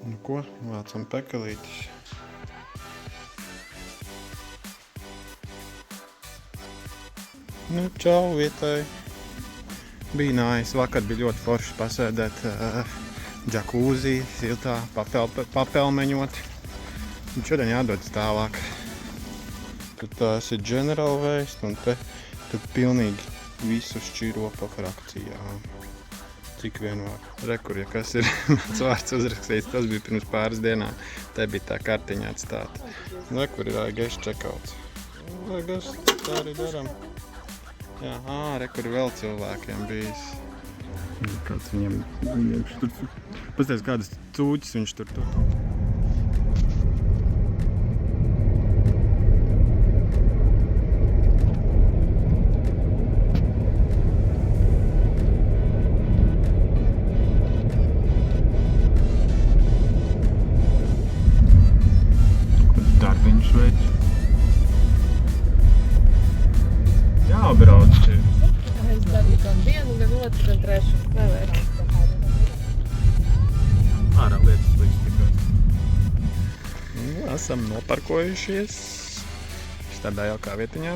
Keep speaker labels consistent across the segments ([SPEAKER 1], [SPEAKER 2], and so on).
[SPEAKER 1] Nu ko, vācam pekelītis. Nu, čau vietai. Bija nājas, vakar bija ļoti forši pasēdēt džakūzī, siltā, papelmeņot. Un šodien jādodas tālāk. Tad tās ir General Waste un te tad pilnīgi visu šķiro pa frakcijām. Cik vien var. Rekur, ja kas ir mans vārds uzrakstīts, tas bija pirms pāris dienām. Te bija tā kartiņa atstāta. Rekur ir guest checkouts. Tā arī daram. Jā, rekur vēl cilvēkiem bijis. Kāds viņam iekš tur. Pasties, kādas cūķis viņš tur. Darbiņš veids. Jābrauc šeit.
[SPEAKER 2] Es darīju gan vienu, gan otru, gan trešu. Nevairāk.
[SPEAKER 1] Ārā lietas līdz tikai. Esam noparkojušies. Tādā jaukā vietiņā.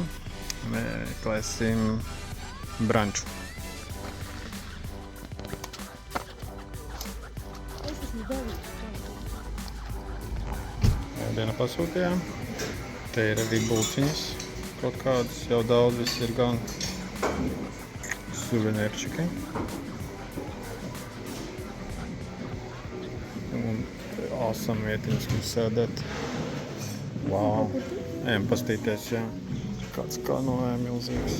[SPEAKER 1] Meklēsim branču. Dienu pasūtījām. Te ir arī bulciņas. Kaut kādas jau daudz, viss ir gan suvenērčiki. Un awesome vietiņas, kur sēdēt. Wow! Ejam pastīties, jā. Kāds kanoē milzīgs.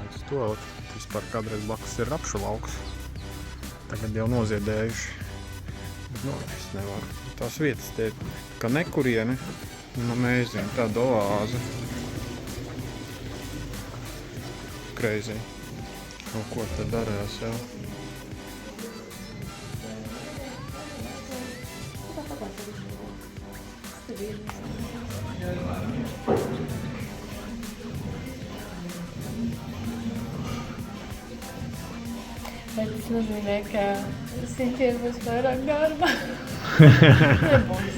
[SPEAKER 1] Uz to, vispār kādreiz blakus ir rapšu lauks. Tagad jau noziedējuši. Bet es nevaru. Tās vietas te ir kā nekurieni. Amazing, tāda oāze. Crazy. Kaut ko te darās jau.
[SPEAKER 2] Bet tas nozīmē, ka Sinķiem būs vairāk darba. Nebūs.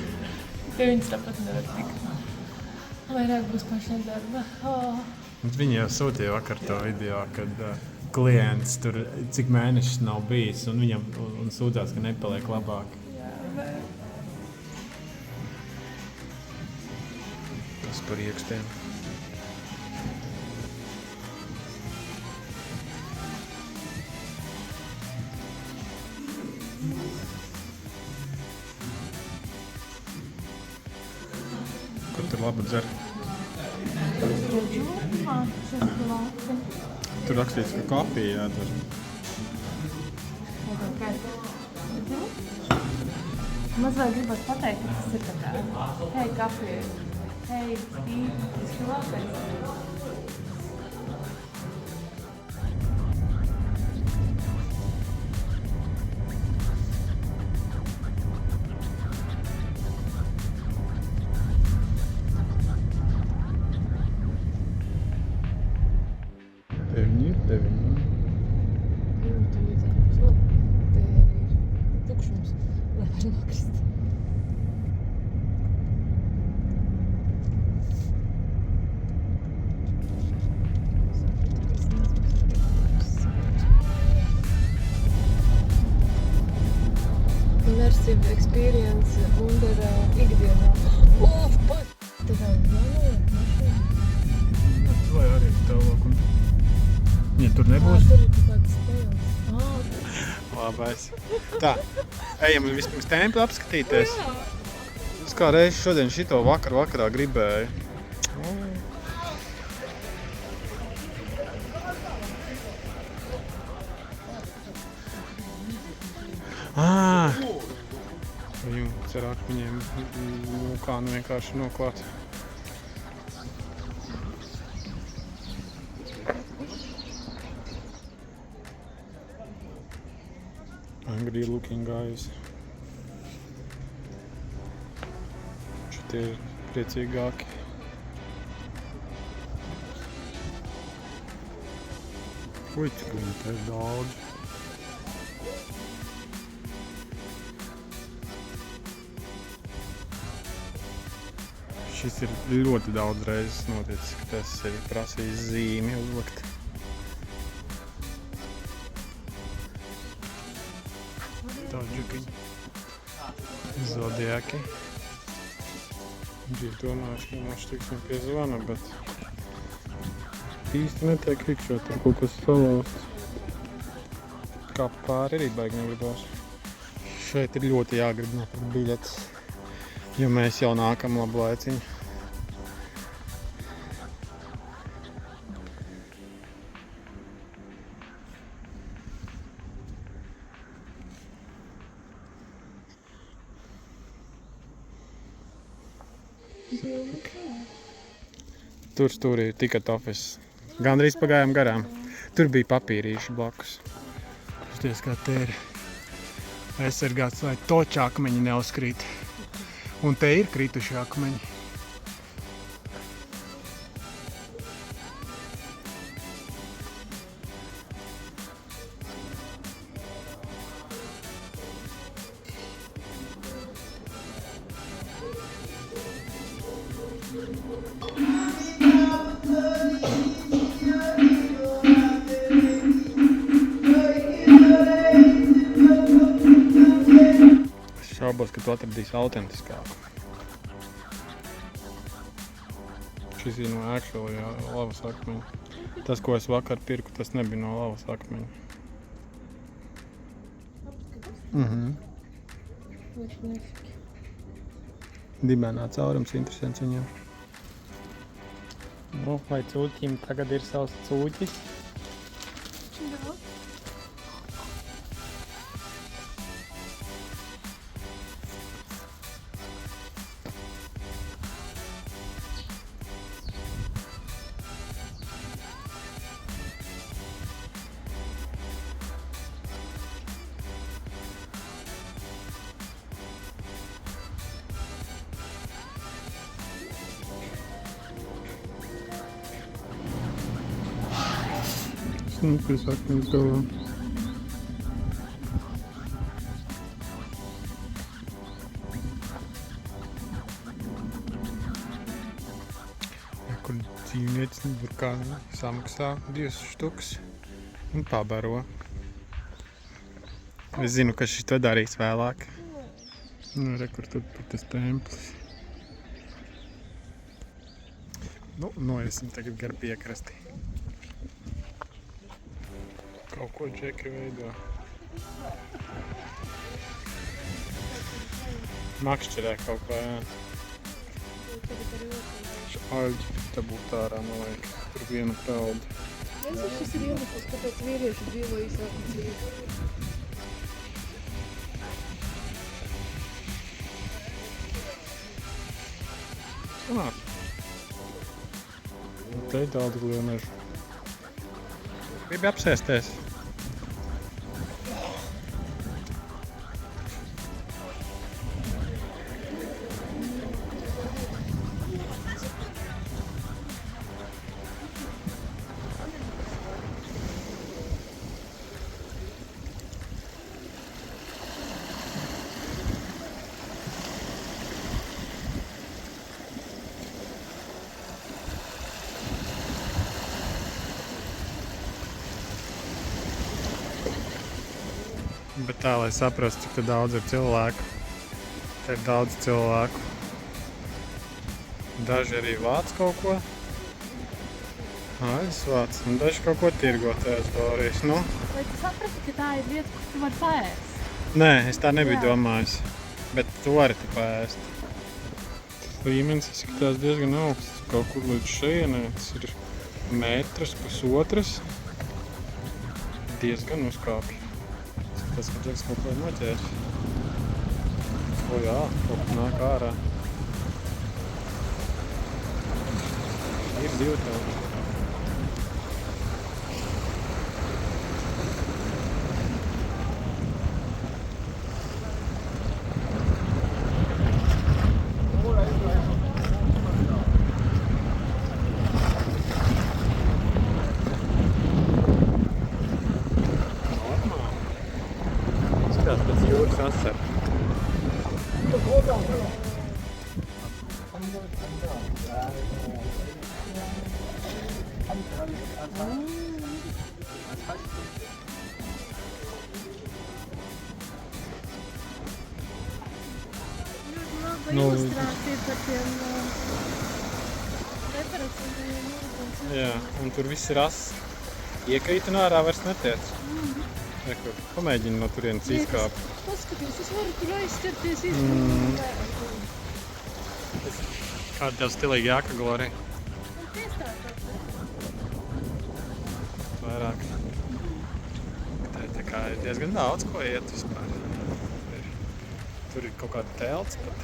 [SPEAKER 2] Te viņas tāpat nevar tikt. Vairāk būs pašai darba.
[SPEAKER 1] Viņi jau sūtīja vakar to video, kad klients tur cik mēnešus nav bijis un viņam un sūdzās, ka nepaliek labāk.
[SPEAKER 2] Jā, bet...
[SPEAKER 1] Tas par iekstiem. Kur tur labi dzer? Tur rakstīts, ka kafija jādzer.
[SPEAKER 2] Mazliet gribas pateikt, ka tas ir tā kā hei kafija, hei tī, tas ir labais.
[SPEAKER 1] Te viņi ir.
[SPEAKER 2] Te ir tukšums, lai var nokrist. Immersive experience under ikdienā. Te tā jānoliek mašīna.
[SPEAKER 1] Vai arī tālāk. Ja tur nebūs?
[SPEAKER 2] Tur ir kāds stēls.
[SPEAKER 1] Labais. Tā, ejam vispirms templi apskatīties. Es kā reizi šodien šito vakarā gribēju. Viņu cerāk viņiem vulkānu vienkārši noklāt. Angry looking guys. Šitie ir priecīgāki. Ui, cik viņi te ir daudz. Šis ir ļoti daudz reizes noticis, ka tas ir prasījis zīmi uzlikt. Daudžukiņi. Zodiaki. Bija domājuši, ka mēs tiksim pie zvana, bet īsti netiek rikšot, tur kaut kas salausts. Kā pāri arī baigi negribās. Šeit ir ļoti jāgrib nopirkt biļetes, jo mēs jau nākam labu laiciņu. Tur stūrī ir ticket office. Gandrīz pagājām garām. Tur bija papīrīši blakus. Pasties, kā te ir aizsargāts, lai toči akmeņi neuzkrīt. Un te ir krituši akmeņi. Šaubos, ka tu atradīsi autentiskāku. Šis ir no actually lavas akmeņa. Tas, ko es vakar pirku, tas nebija no lavas akmeņa. Dibēnā caurums interesants viņam. Nu, vai cūķim tagad ir savs cūķis? Snukris akmeņas galā. Kur dzīvniecis burkāni samaksā 2 štuks un pabaro. Es zinu, ka šis to darīs vēlāk. Nu, re, kur tur tas templis. Nu, noiesim tagad gar piekrasti. Kaut ko džeki veido. Makšķerē kaut ko, jā. Šaļģi te būtu ārā, man liekas. Tur viena pelda.
[SPEAKER 2] Šis ir iemesls, kāpēc vīrieši dzīvo īsāku dzīvi.
[SPEAKER 1] Te ir daudz gliemežu. Gribi apsēsties? Bet tā, lai saprastu, cik daudz ir cilvēku. Te ir daudz cilvēku. Daži arī vāc kaut ko. Aļas vāc. Un daži kaut ko tirgo tajās galvīs. Nu?
[SPEAKER 2] Vai tu saprati, ka tā ir vieta, kur tu vari paēst?
[SPEAKER 1] Nē, es tā nebiju domājis. Bet tu vari te paēst. Līmenis izskatās diezgan augsts. Kaut kur līdz šejienē. Tas ir metrs, pusotras. Diezgan uzkāpj. Tas, ka Džeks kaut ko ir noķēris. O jā, kaut ko nāk ārā. Ir divtāji. Nu,
[SPEAKER 2] Ilustrācija par tiem referencējiem ūdens.
[SPEAKER 1] jā, un tur viss ir ass. Iekrīt un ārā vairs netiec. Rekur, pamēģini no turienes izkāpt.
[SPEAKER 2] Paskaties, es varu tur aizstarties, izdarīt.
[SPEAKER 1] Kāda tev stilīga jāka, Glorija?
[SPEAKER 2] Un piestāstāt,
[SPEAKER 1] Vairāk. Tā kā ir diezgan daudz, ko iet vispār. Tur ir kaut kāda telts pat.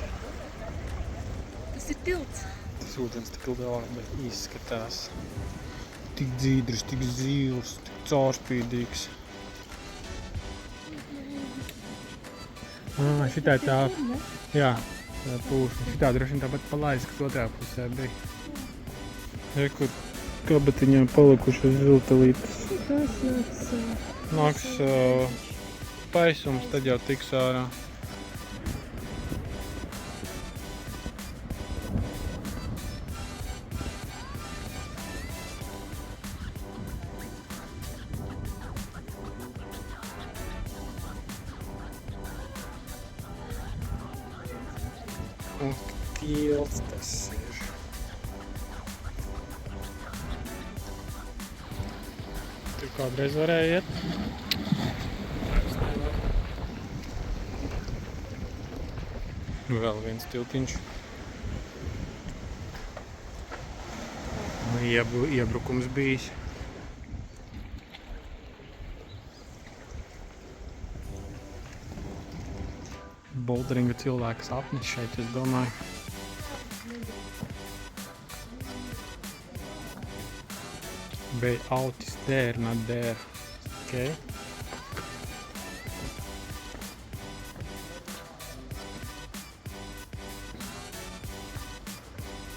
[SPEAKER 2] tas ir tilts.
[SPEAKER 1] Tas ūdens tik labi izskatās. Tik dzīdrs, tik zīles, tik caurspīdīgs. Šitā tā, jā, tā pūšana. Šitā droši vien tāpat palaiz, kas otrā pusē bija. Kur kabatiņā palikušas ziltelītes.
[SPEAKER 2] Tas
[SPEAKER 1] Nāks paisums, tad jau tiks ārā. Un tilts tas ir. Tur kādreiz varēja iet. Vairs nevar. Vēl viens tiltiņš. Iebrukums bijis. Boulderinga cilvēka sapnis šeit, es domāju. Bay out is there, not there. Okay.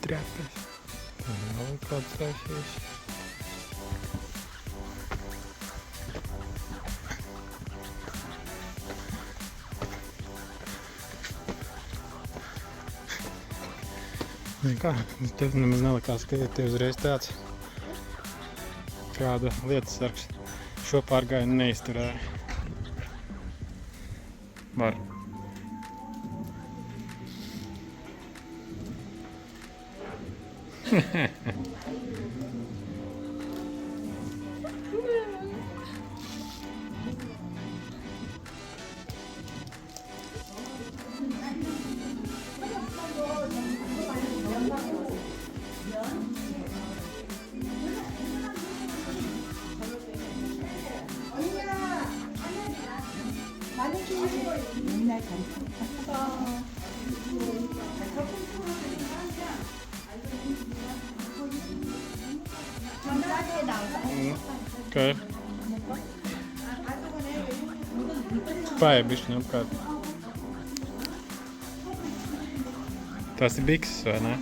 [SPEAKER 1] Trepes. Vēl ir kāds taisījis. Kā, tev nemaz nelikās, ka te uzreiz tāds kāda lietas sargs šo pārgājienu neizturēja. Var. Okay. Spēja bišķiņ apkārt. Tās ir bikses, vai ne?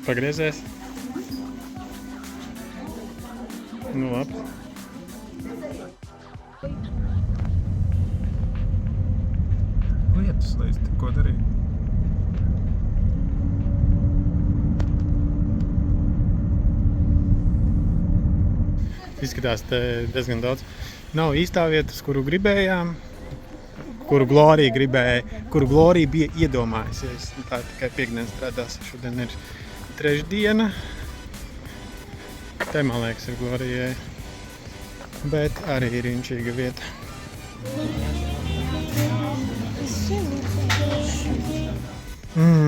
[SPEAKER 1] Pagriezies? Nu labi. Lietus līdz, ko darīt? Izskatās te diezgan daudz. Nav īstā vietas, kuru gribējām, kuru Glorija gribēja, kuru Glorija bija iedomājusies. Tā tikai piekdienas strādās, šodien ir trešdiena. Te, man liekas, ir Glorijai. Bet arī ir inčīga vieta.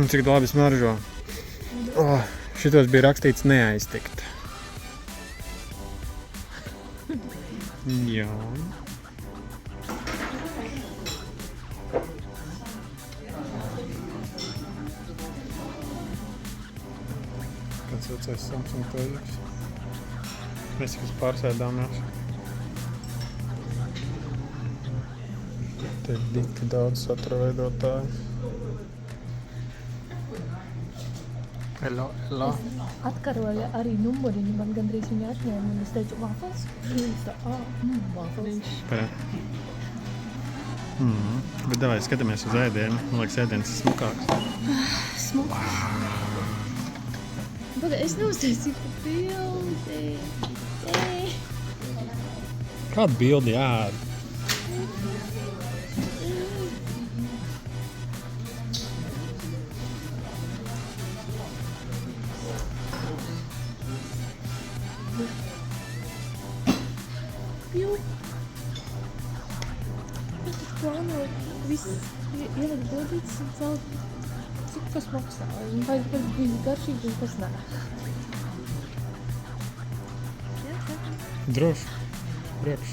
[SPEAKER 1] Cik labi smaržo. Šitos bija rakstīts neaiztikt. Jā. Kāds vecais Samsung tēļiks. Mēs kas pārsēdāmies. Te ir dikti daudz satura veidotāju. Hello, hello.
[SPEAKER 2] Atkaroja arī numuriņu, man gandrīz viņu atņēma, un es teicu, vāfels? Viņš tā, vāfels.
[SPEAKER 1] Pērā. Bet davai skatāmies uz ēdienu. Man liekas, ēdienas ir smukāks.
[SPEAKER 2] Smuks. Pagaid, es neuztaisīju pa bildi.
[SPEAKER 1] Kāda bildi jāēd?
[SPEAKER 2] Jū. Es tad plānoju viss ielikt bildītes un celt. Cik kas maksā? Vai viss garšīgi un kas nē?
[SPEAKER 1] Droši. Priekš.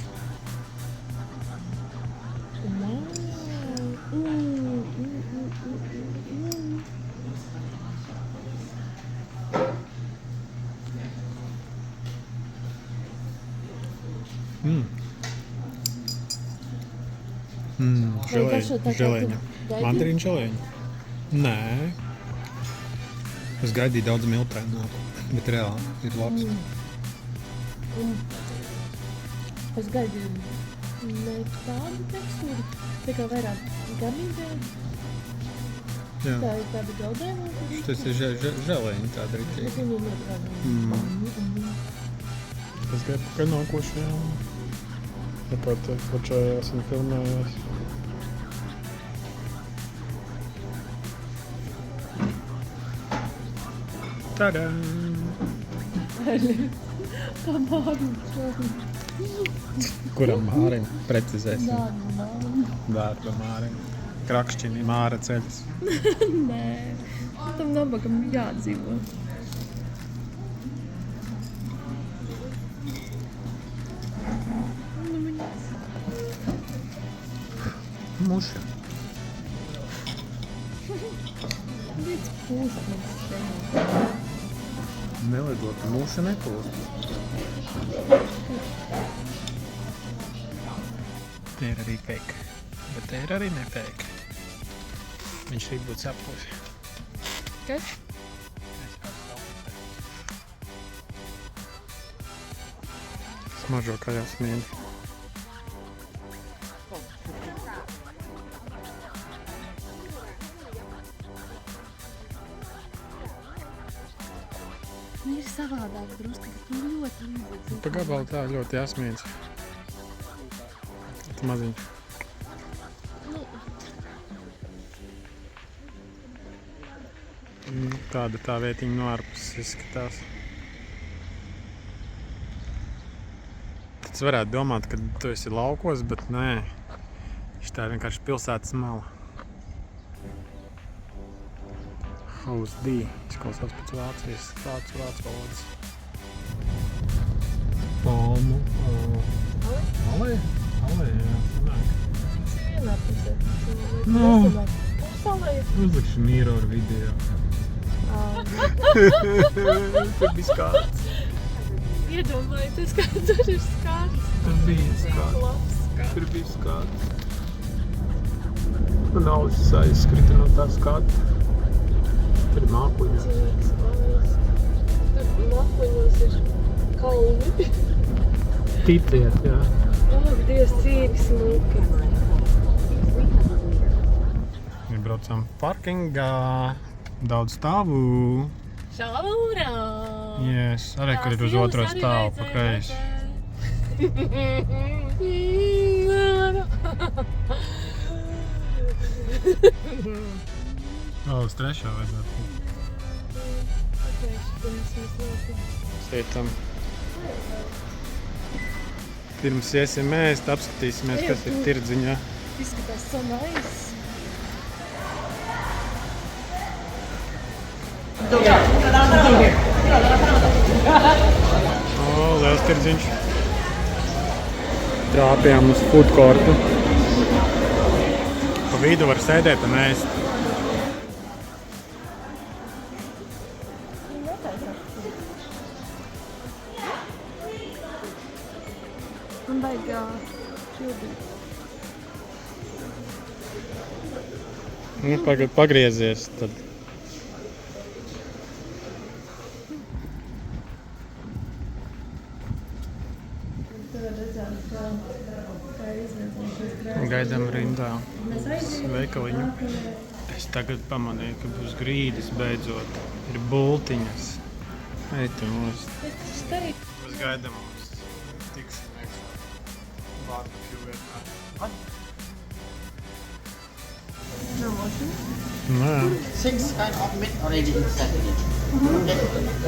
[SPEAKER 1] Želeņa. Mandarīna želeņa. Nē. Es gaidīju daudz miltēnāku, bet reāli ir labs.
[SPEAKER 2] Es gaidīju ne tādu tekstūru, tā kā vairāk garnīdēm.
[SPEAKER 1] Jā.
[SPEAKER 2] Tā ir tāda galdēma.
[SPEAKER 1] Tas ir želeņa tāda rītīgi.
[SPEAKER 2] Bet viņi ļoti labi.
[SPEAKER 1] Es gaidu pakaļ nākošajām. Tāpat, kočajā esmu filmējās. Tadā!
[SPEAKER 2] Tā Mārim.
[SPEAKER 1] Kuram Mārim? Precizēsim.
[SPEAKER 2] Dārba.
[SPEAKER 1] Dārba Mārim. Krakšķini Māra ceļas.
[SPEAKER 2] Nē, tam nabagam jādzīvo.
[SPEAKER 1] Muša.
[SPEAKER 2] Līdz pūst mums šeit.
[SPEAKER 1] Nelidot, muša nepūst. Te ir arī fake, bet te ir arī ne fake. Viņš rīt būtu sapūsi.
[SPEAKER 2] Kas?
[SPEAKER 1] Smaržo kā jāsmīni.
[SPEAKER 2] Viņi ir savādāk drusku, bet viņi ļoti līdzīgi.
[SPEAKER 1] Pa gabalu tā ļoti jāsmīns. Tas maziņš. Tāda tā vietiņa no ārpuses izskatās. Tas varētu domāt, ka tu esi laukos, bet nē. Tā ir vienkārši pilsētas mala. House D. Izklausās pēc Vācijas, vācu valodas. Palmu. Alē? Alē, jā. Sanāk.
[SPEAKER 2] Tas ir vienā pusē.
[SPEAKER 1] Nu.
[SPEAKER 2] Salē.
[SPEAKER 1] Uzlikšu mirror video. Tur bija skārts.
[SPEAKER 2] Iedomājieties, kā tur ir skārts.
[SPEAKER 1] Tur bija skārts.
[SPEAKER 2] Labs skārts.
[SPEAKER 1] Tur bija skārts. Man ausis aizskrita no tā skārta. Tur ir mākoņos.
[SPEAKER 2] Cīnīgs mājas. Tur mākoņos ir kalni.
[SPEAKER 1] Ticiet, jā.
[SPEAKER 2] Ak, Dievs, cīk smuki.
[SPEAKER 1] Mēs braucam parkingā. Daudz stāvu.
[SPEAKER 2] Šaurā!
[SPEAKER 1] Yes, arī, kur ir uz otro stāvu pa kreisi. Uz trešā vajadzētu. Sietam. Pirms iesim ēst, apskatīsimies, kas ir tirdziņā.
[SPEAKER 2] Izskatās so nice.
[SPEAKER 1] Liels tirdziņš. Trāpījām uz food courtu. Pa vidu var sēdēt un ēst.
[SPEAKER 2] Man vajag pildīt.
[SPEAKER 1] Nu, pagriezies tad.
[SPEAKER 2] Tur redzēt, kā
[SPEAKER 1] Gaidām rindā veikaliņu. Es tagad pamanīju, ka būs grīdas beidzot. Ir bultiņas. Eita mūs. Mēs gaidām mums tiksimies barbecue vietā. Nē.
[SPEAKER 3] 6 kind of meat already inside it. Okay.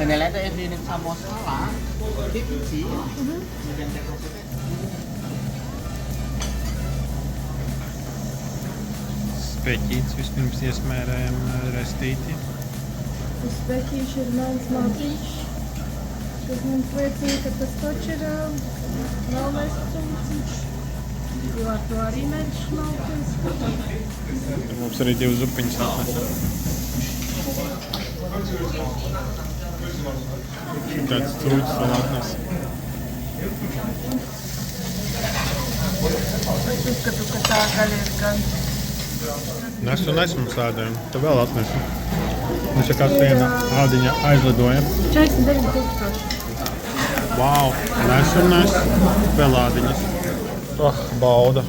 [SPEAKER 3] And then later if you need some more salad, kimchi, you can take also that.
[SPEAKER 1] Speķītis vispirms iesmērējam restīti.
[SPEAKER 2] Tas speķīši ir mans mātīšs. Tas mums liecina, ka tas taču ir galvenais cūciņš. Jo ar to arī mēģi šmalties.
[SPEAKER 1] Mums arī 2 zupiņas atnesa. Kāds cūcis vēl atnesa.
[SPEAKER 2] Uzskatu, ka tā gaļa ir gan.
[SPEAKER 1] Nesu nesmu sādējumu. Tu vēl atnesi. Mums ir kāds viena ādiņa aizlidoja.
[SPEAKER 2] 49,000.
[SPEAKER 1] Vau! Nesu nes. Vēl ādiņas. Bauda.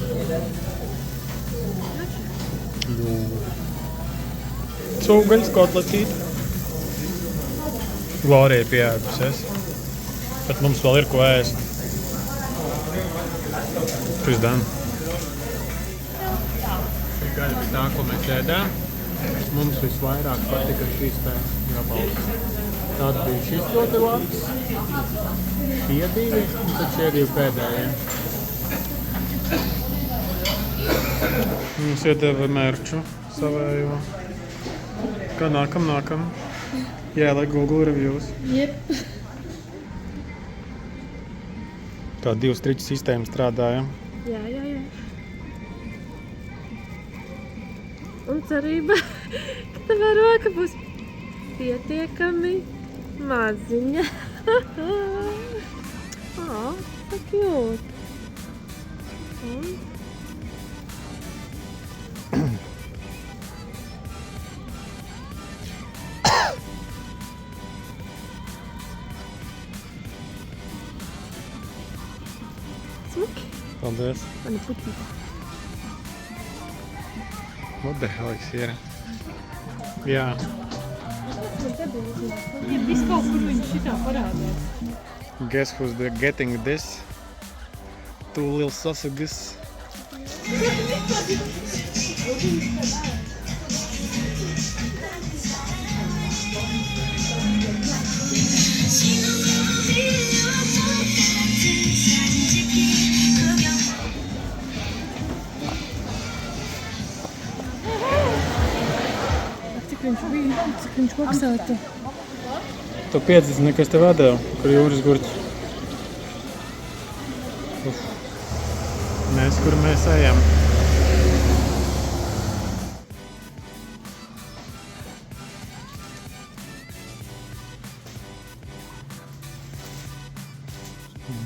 [SPEAKER 1] Cūgaļas kotletīti. Glorija ir pieēdusies. Bet mums vēl ir ko ēst. Šis dan. Šī gaļa bija tā, ko mēs ēdām. Mums visvairāk patika šīs tā gabals. Tāds bija šis ļoti labs. Šie 2, un tad šie 2 pēdējie. Mums iedeva mērču savējo. Kā nākam? Jāieliek Google reviews.
[SPEAKER 2] Jep.
[SPEAKER 1] Tā 2 striķu sistēma strādāja.
[SPEAKER 2] Jā. Un cerība, ka tavā roka būs pietiekami maziņa. Tā cute. Smuki.
[SPEAKER 1] Paldies.
[SPEAKER 2] Mana puķīte.
[SPEAKER 1] What the hell is here? Jā.
[SPEAKER 2] Ja viss kaut kur viņš šitā parādās.
[SPEAKER 1] Guess who's getting this? 2 little sausages.
[SPEAKER 2] Cik viņš bija, cik viņš maksātu?
[SPEAKER 1] Tu 50, kas tev atdeva, kur jūras gurķi. Mēs, kur mēs ejam.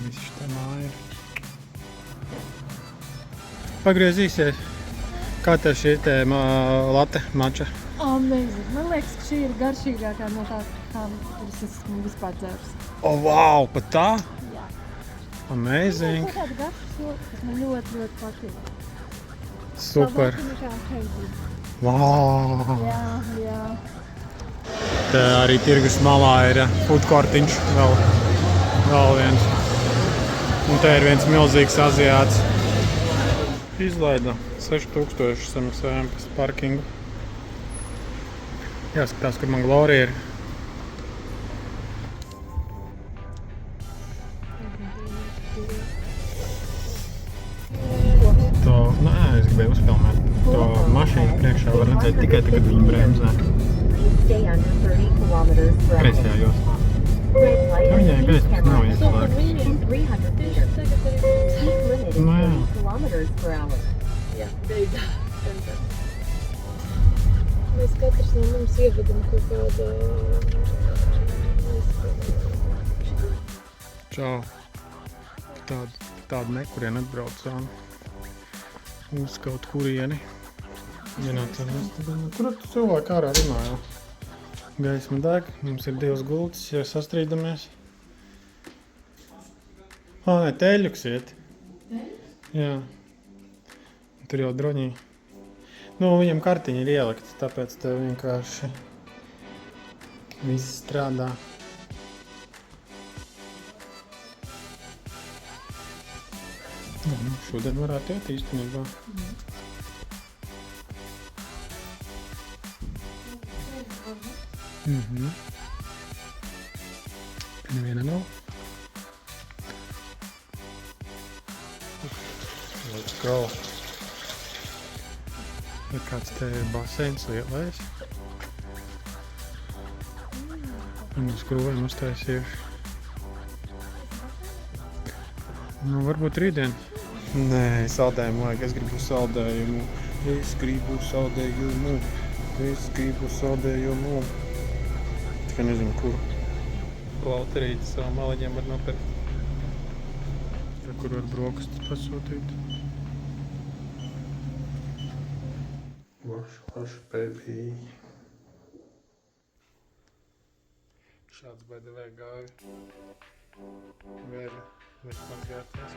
[SPEAKER 1] Viss šitā māja ir. Pagriezīsies. Kā tev šī te latte mača?
[SPEAKER 2] Amazing. Man liekas, ka šī ir garšīgākā no tā, kuras esmu vispār dzērusi.
[SPEAKER 1] Wow, pat tā?
[SPEAKER 2] Jā.
[SPEAKER 1] Amazing.
[SPEAKER 2] Tā tāda garša soka, kas man ļoti patīk.
[SPEAKER 1] Super.
[SPEAKER 2] Tā kā heavy.
[SPEAKER 1] Wow.
[SPEAKER 2] Jā.
[SPEAKER 1] Te arī tirgus malā ir food courtiņš vēl viens. Un te ir viens milzīgs aziāts. Izlaida 6000 samaksājām par parkingu. Jāskatās, kur man Glorija ir. Es gribēju uzfilmēt. To mašīnu priekšā var redzēt tikai tagad viņa bremzē. Kreisajā josā. Viņai gaismas nav ieslēgts. Nu jā.
[SPEAKER 2] Jā, beigā. Mēs katrs no mums ievedam kaut kādu...
[SPEAKER 1] Čau. Tādu nekurien atbraucām. Uz kaut kurieni. Kur tu cilvēki ārā runāja? Gaisma deg, mums ir 2 gultas, ja sastrīdamies. Nē, teļuks iet. Jā. Tur jau droņī. Nu, viņam kartiņa ir ielikta, tāpēc tev vienkārši viss strādā. Nu, šodien varētu iet īstenībā. Neviena nav. Let's go. Ir kāds te baseins lielais. Un uz krūvēm uztaisījuši. Nu, varbūt rītdien. Nē, saldējumu vajag. Es gribu saldējumu. Es gribu saldējumu. Es gribu saldējumu. Tikai nezinu, kur. Lauterīti savam maliņiem var nopirkt. Ja, kur var brokastis pasūtīt. Wash, baby. Šāds by the way gāja. Vēra, mēs mazgāties.